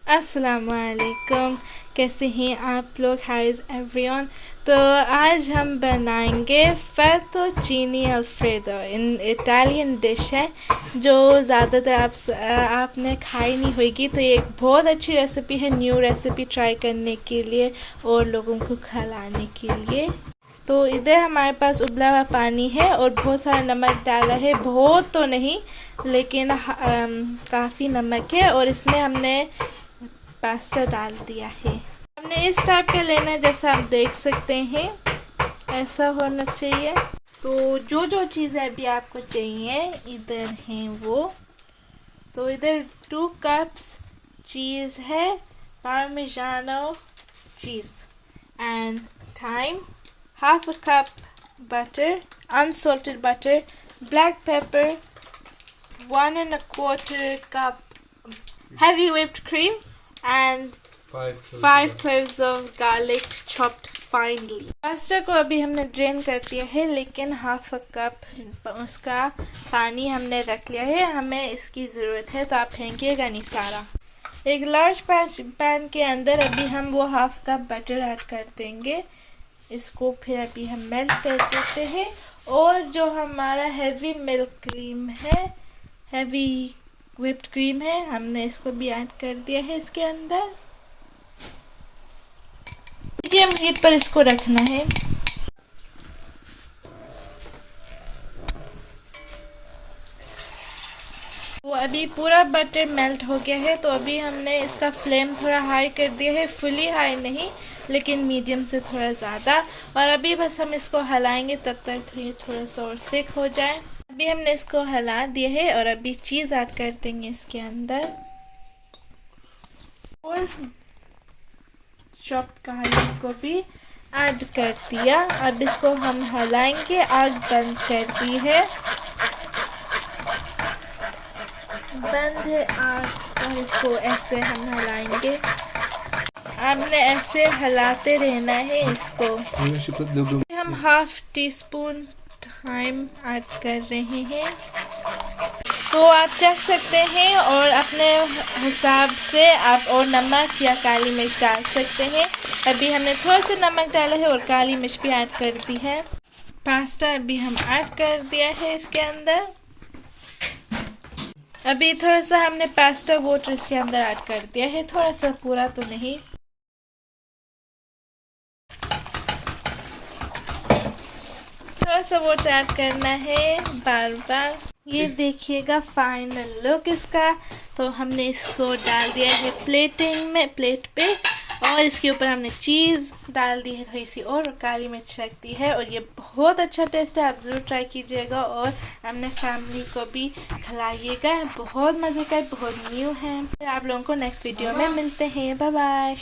अस्सलामुअलैकुम, कैसे हैं आप लोग? How is everyone. तो आज हम बनाएंगे फेतोचीनी अल्फ्रेडो। इन इटालियन डिश है जो ज़्यादातर आपने खाई नहीं होगी। तो ये एक बहुत अच्छी रेसिपी है, न्यू रेसिपी ट्राई करने के लिए और लोगों को खिलाने के लिए। तो इधर हमारे पास उबला हुआ पानी है और बहुत सारा नमक डाला है, बहुत तो नहीं लेकिन काफ़ी नमक है। और इसमें हमने पास्ता डाल दिया है। हमने इस टाइप का लेना है, जैसा आप देख सकते हैं ऐसा होना चाहिए। तो जो जो चीज़ें अभी आपको चाहिए इधर हैं वो। तो इधर 2 कप्स चीज़ है, पार्मिजानो चीज़ and thyme, half a cup butter, unsalted butter, black pepper, 1 1/4 cup heavy whipped cream and 5 cloves of garlic chopped finely। Pasta को अभी हमने ड्रेन कर दिया है, लेकिन हाफ अ कप उसका पानी हमने रख लिया है। हमें इसकी ज़रूरत है तो आप फेंकिएगा नहीं सारा। एक लार्ज पैन के अंदर अभी हम वो हाफ कप बटर ऐड कर देंगे। इसको फिर अभी हम मेल्ट कर देते हैं। और जो हमारा हैवी मिल्क क्रीम है, हैवी व्हिप्ड क्रीम है, हमने इसको भी ऐड कर दिया है इसके अंदर। मीडियम हीट पर इसको रखना है। वो अभी पूरा बटर मेल्ट हो गया है। तो अभी हमने इसका फ्लेम थोड़ा हाई कर दिया है, फुली हाई नहीं लेकिन मीडियम से थोड़ा ज़्यादा। और अभी बस हम इसको हिलाएंगे तब तक ये थोड़ा सा और थिक हो जाए। अभी हमने इसको हिला दिया है और अभी चीज़ ऐड कर देंगे इसके अंदर और चॉप्ड गार्लिक को भी ऐड कर दिया। अब इसको हम हिलाएंगे। आग बंद कर दी है, बंद है आग। और इसको ऐसे हम हिलाएंगे। आपने ऐसे हिलाते रहना है इसको। हम half tea spoon time add कर रहे हैं। तो आप चख सकते हैं और अपने हिसाब से आप और नमक या काली मिर्च डाल सकते हैं। अभी हमने थोड़ा सा नमक डाला है और काली मिर्च भी ऐड कर दी है। पास्ता अभी हम ऐड कर दिया है इसके अंदर। अभी थोड़ा सा हमने पास्ता वाटर इसके अंदर ऐड कर दिया है, थोड़ा सा, पूरा तो नहीं। थोड़ा सा वाटर ऐड करना है बार बार। ये देखिएगा फाइनल लुक इसका। तो हमने इसको डाल दिया है प्लेट पे और इसके ऊपर हमने चीज़ डाल दी है थोड़ी सी और काली मिर्च रख दी है। और ये बहुत अच्छा टेस्ट है, आप ज़रूर ट्राई कीजिएगा और अपने फैमिली को भी खिलाइएगा। बहुत मज़े का, बहुत न्यू है। आप लोगों को नेक्स्ट वीडियो में मिलते हैं। Bye bye.